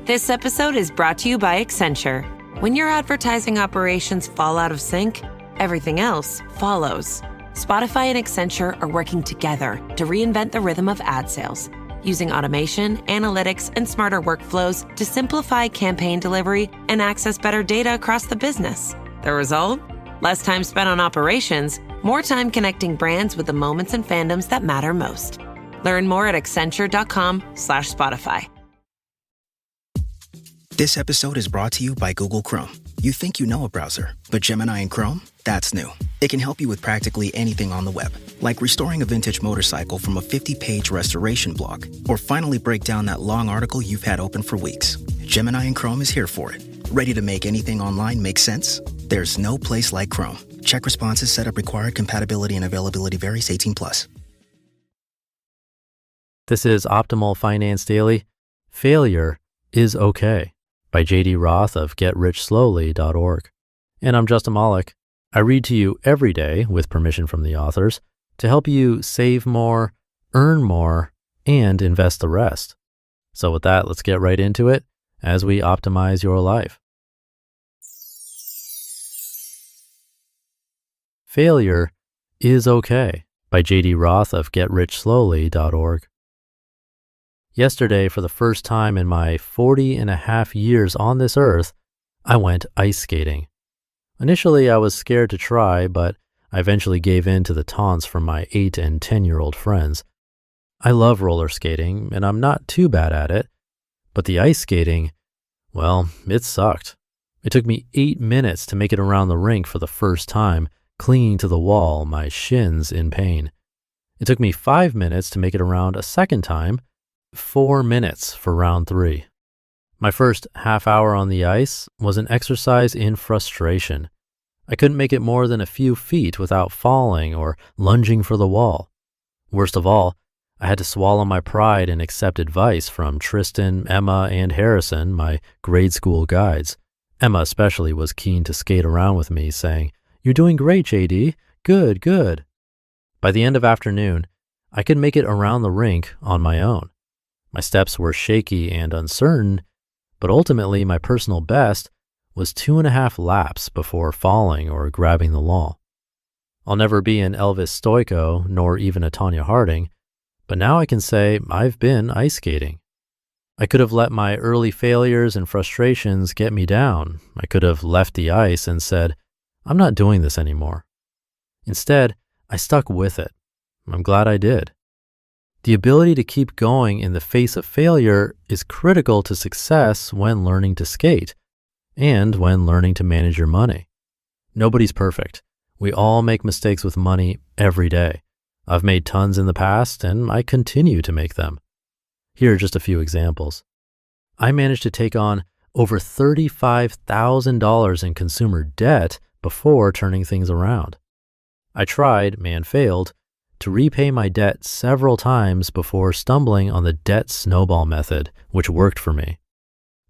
This episode is brought to you by Accenture. When your advertising operations fall out of sync, everything else follows. Spotify and Accenture are working together to reinvent the rhythm of ad sales, using automation, analytics, and smarter workflows to simplify campaign delivery and access better data across the business. The result? Less time spent on operations, more time connecting brands with the moments and fandoms that matter most. Learn more at accenture.com/Spotify. This episode is brought to you by Google Chrome. You think you know a browser, but Gemini and Chrome? That's new. It can help you with practically anything on the web, like restoring a vintage motorcycle from a 50-page restoration blog, or finally break down that long article you've had open for weeks. Gemini and Chrome is here for it. Ready to make anything online make sense? There's no place like Chrome. Check responses, setup required, compatibility and availability varies, 18+. This is Optimal Finance Daily. Failure is okay, by J.D. Roth of GetRichSlowly.org. And I'm Justin Malik. I read to you every day, with permission from the authors, to help you save more, earn more, and invest the rest. So with that, let's get right into it as we optimize your life. Failure is okay, by J.D. Roth of GetRichSlowly.org. Yesterday, for the first time in my 40 and a half years on this earth, I went ice skating. Initially, I was scared to try, but I eventually gave in to the taunts from my 8 and 10-year-old friends. I love roller skating, and I'm not too bad at it, but the ice skating, well, it sucked. It took me 8 minutes to make it around the rink for the first time, clinging to the wall, my shins in pain. It took me 5 minutes to make it around a second time, 4 minutes for round 3. My first half hour on the ice was an exercise in frustration. I couldn't make it more than a few feet without falling or lunging for the wall. Worst of all, I had to swallow my pride and accept advice from Tristan, Emma, and Harrison, my grade school guides. Emma especially was keen to skate around with me, saying, "You're doing great, JD. Good, good." By the end of afternoon, I could make it around the rink on my own. My steps were shaky and uncertain, but ultimately my personal best was 2.5 laps before falling or grabbing the wall. I'll never be an Elvis Stoico, nor even a Tanya Harding, but now I can say I've been ice skating. I could have let my early failures and frustrations get me down. I could have left the ice and said, "I'm not doing this anymore." Instead, I stuck with it. I'm glad I did. The ability to keep going in the face of failure is critical to success when learning to skate and when learning to manage your money. Nobody's perfect. We all make mistakes with money every day. I've made tons in the past and I continue to make them. Here are just a few examples. I managed to take on over $35,000 in consumer debt before turning things around. I tried, and failed, to repay my debt several times before stumbling on the debt snowball method, which worked for me.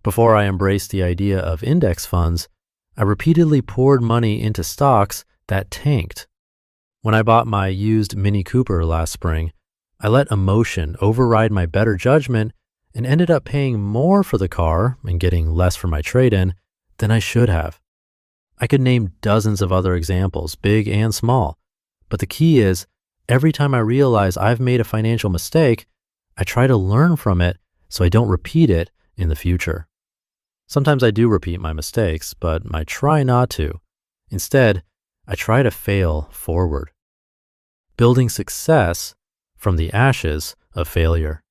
Before I embraced the idea of index funds, I repeatedly poured money into stocks that tanked. When I bought my used Mini Cooper last spring, I let emotion override my better judgment and ended up paying more for the car and getting less for my trade-in than I should have. I could name dozens of other examples, big and small, but the key is, every time I realize I've made a financial mistake, I try to learn from it so I don't repeat it in the future. Sometimes I do repeat my mistakes, but I try not to. Instead, I try to fail forward. Building success from the ashes of failure.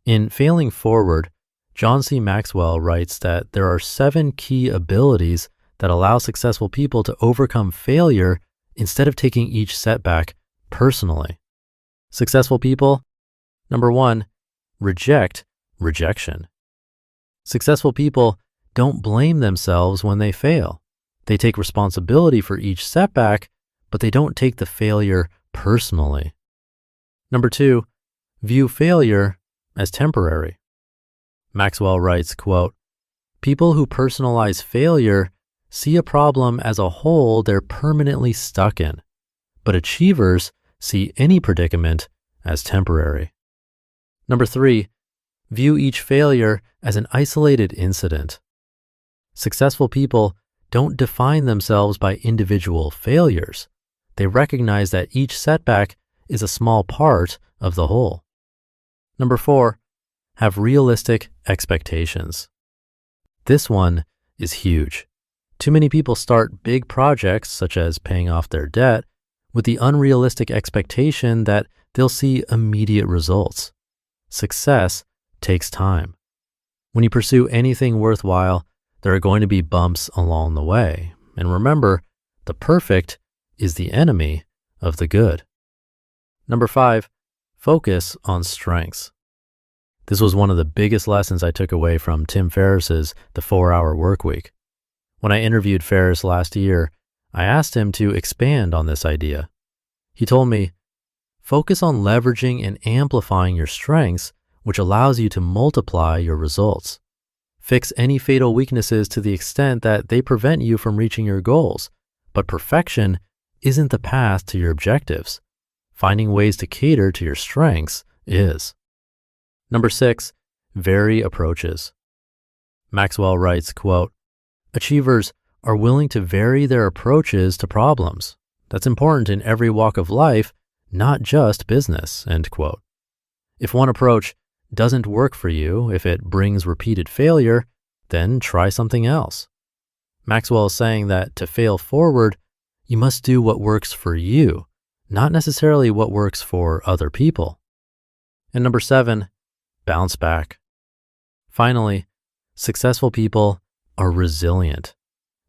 In Failing Forward, John C. Maxwell writes that there are 7 key abilities that allow successful people to overcome failure instead of taking each setback personally. Successful people, number 1, reject rejection. Successful people don't blame themselves when they fail. They take responsibility for each setback, but they don't take the failure personally. Number 2, view failure as temporary. Maxwell writes, quote, "People who personalize failure see a problem as a whole they're permanently stuck in, but achievers see any predicament as temporary." Number 3, View each failure as an isolated incident. Successful people don't define themselves by individual failures. They recognize that each setback is a small part of the whole. Number 4, have realistic expectations. This one is huge. Too many people start big projects, such as paying off their debt, with the unrealistic expectation that they'll see immediate results. Success takes time. When you pursue anything worthwhile, there are going to be bumps along the way. And remember, the perfect is the enemy of the good. Number 5, focus on strengths. This was one of the biggest lessons I took away from Tim Ferriss's The 4-Hour Workweek. When I interviewed Ferriss last year, I asked him to expand on this idea. He told me, focus on leveraging and amplifying your strengths, which allows you to multiply your results. Fix any fatal weaknesses to the extent that they prevent you from reaching your goals, but perfection isn't the path to your objectives. Finding ways to cater to your strengths is. Number 6, vary approaches. Maxwell writes, quote, achievers are willing to vary their approaches to problems. That's important in every walk of life, not just business, end quote. If one approach doesn't work for you, if it brings repeated failure, then try something else. Maxwell is saying that to fail forward, you must do what works for you, not necessarily what works for other people. And number 7, bounce back. Finally, successful people are resilient.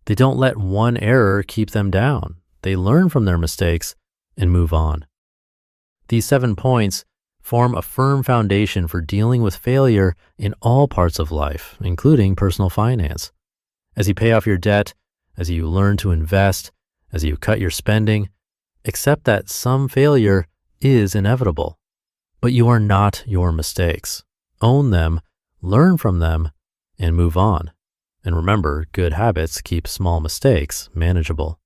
They don't let one error keep them down. They learn from their mistakes and move on. These 7 points form a firm foundation for dealing with failure in all parts of life, including personal finance. As you pay off your debt, as you learn to invest, as you cut your spending, accept that some failure is inevitable. But you are not your mistakes. Own them, learn from them, and move on. And remember, good habits keep small mistakes manageable.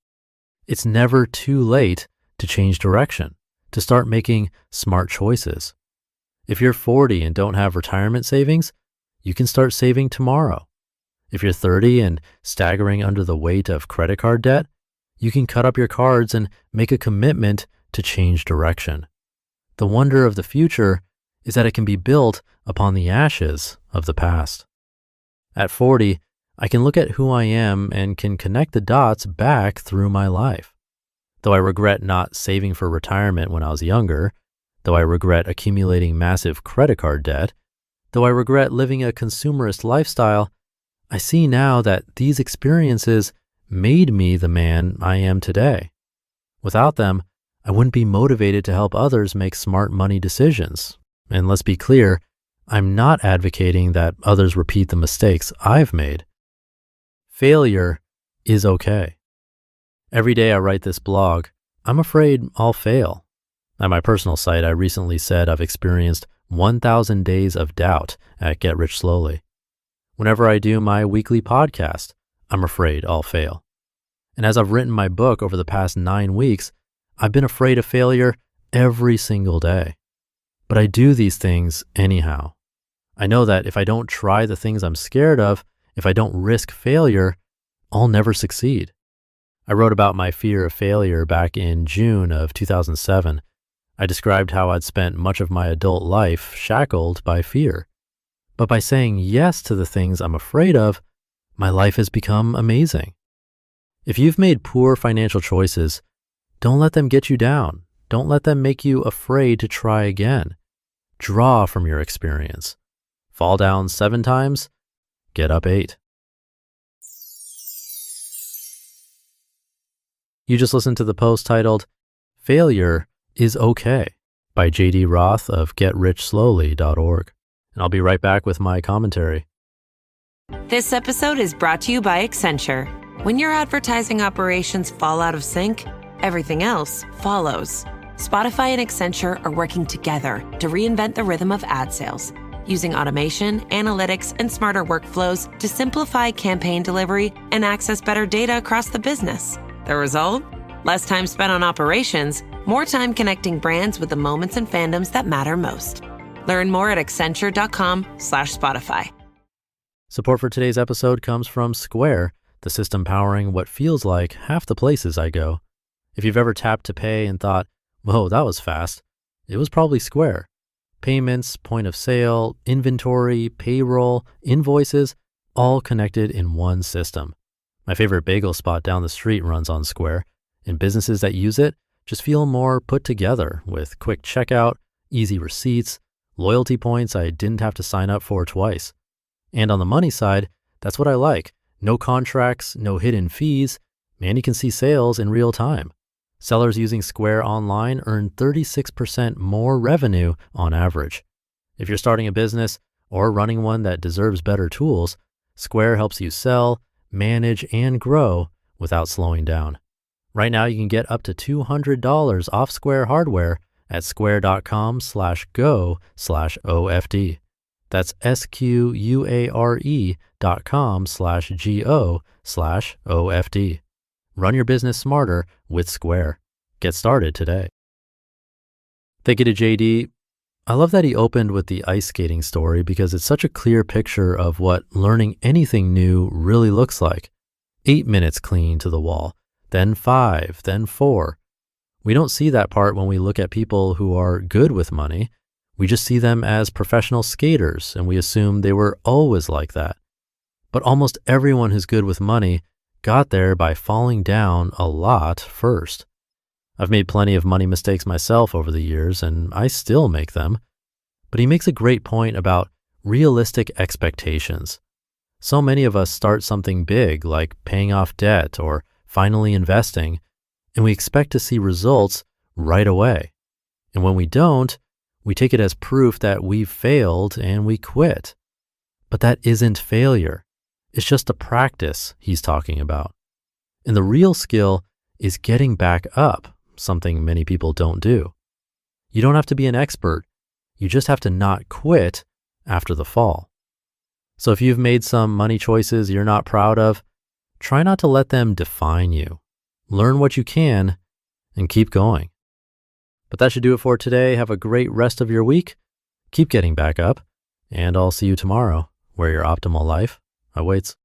It's never too late to change direction, to start making smart choices. If you're 40 and don't have retirement savings, you can start saving tomorrow. If you're 30 and staggering under the weight of credit card debt, you can cut up your cards and make a commitment to change direction. The wonder of the future is that it can be built upon the ashes of the past. At 40, I can look at who I am and can connect the dots back through my life. Though I regret not saving for retirement when I was younger, though I regret accumulating massive credit card debt, though I regret living a consumerist lifestyle, I see now that these experiences made me the man I am today. Without them, I wouldn't be motivated to help others make smart money decisions. And let's be clear, I'm not advocating that others repeat the mistakes I've made. Failure is okay. Every day I write this blog, I'm afraid I'll fail. At my personal site, I recently said I've experienced 1,000 days of doubt at Get Rich Slowly. Whenever I do my weekly podcast, I'm afraid I'll fail. And as I've written my book over the past 9 weeks, I've been afraid of failure every single day. But I do these things anyhow. I know that if I don't try the things I'm scared of, if I don't risk failure, I'll never succeed. I wrote about my fear of failure back in June of 2007. I described how I'd spent much of my adult life shackled by fear. But by saying yes to the things I'm afraid of, my life has become amazing. If you've made poor financial choices, don't let them get you down. Don't let them make you afraid to try again. Draw from your experience. Fall down 7 times, get up 8. You just listened to the post titled, Failure is Okay by J.D. Roth of GetRichSlowly.org. And I'll be right back with my commentary. This episode is brought to you by Accenture. When your advertising operations fall out of sync, everything else follows. Spotify and Accenture are working together to reinvent the rhythm of ad sales, using automation, analytics, and smarter workflows to simplify campaign delivery and access better data across the business. The result? Less time spent on operations, more time connecting brands with the moments and fandoms that matter most. Learn more at accenture.com/Spotify. Support for today's episode comes from Square, the system powering what feels like half the places I go. If you've ever tapped to pay and thought, whoa, that was fast, it was probably Square. Payments, point of sale, inventory, payroll, invoices, all connected in one system. My favorite bagel spot down the street runs on Square, and businesses that use it just feel more put together with quick checkout, easy receipts, loyalty points I didn't have to sign up for twice. And on the money side, that's what I like. No contracts, no hidden fees, and you can see sales in real time. Sellers using Square online earn 36% more revenue on average. If you're starting a business or running one that deserves better tools, Square helps you sell, manage, and grow without slowing down. Right now, you can get up to $200 off Square hardware at square.com/go/OFD. That's SQUARE.com/GO/OFD. Run your business smarter with Square. Get started today. Thank you to JD. I love that he opened with the ice skating story because it's such a clear picture of what learning anything new really looks like. 8 minutes clean to the wall, then 5, then 4. We don't see that part when we look at people who are good with money. We just see them as professional skaters and we assume they were always like that. But almost everyone who's good with money got there by falling down a lot first. I've made plenty of money mistakes myself over the years and I still make them. But he makes a great point about realistic expectations. So many of us start something big like paying off debt or finally investing, and we expect to see results right away. And when we don't, we take it as proof that we've failed and we quit. But that isn't failure. It's just a practice he's talking about. And the real skill is getting back up, something many people don't do. You don't have to be an expert. You just have to not quit after the fall. So if you've made some money choices you're not proud of, try not to let them define you. Learn what you can and keep going. But that should do it for today. Have a great rest of your week. Keep getting back up, and I'll see you tomorrow where your optimal life awaits.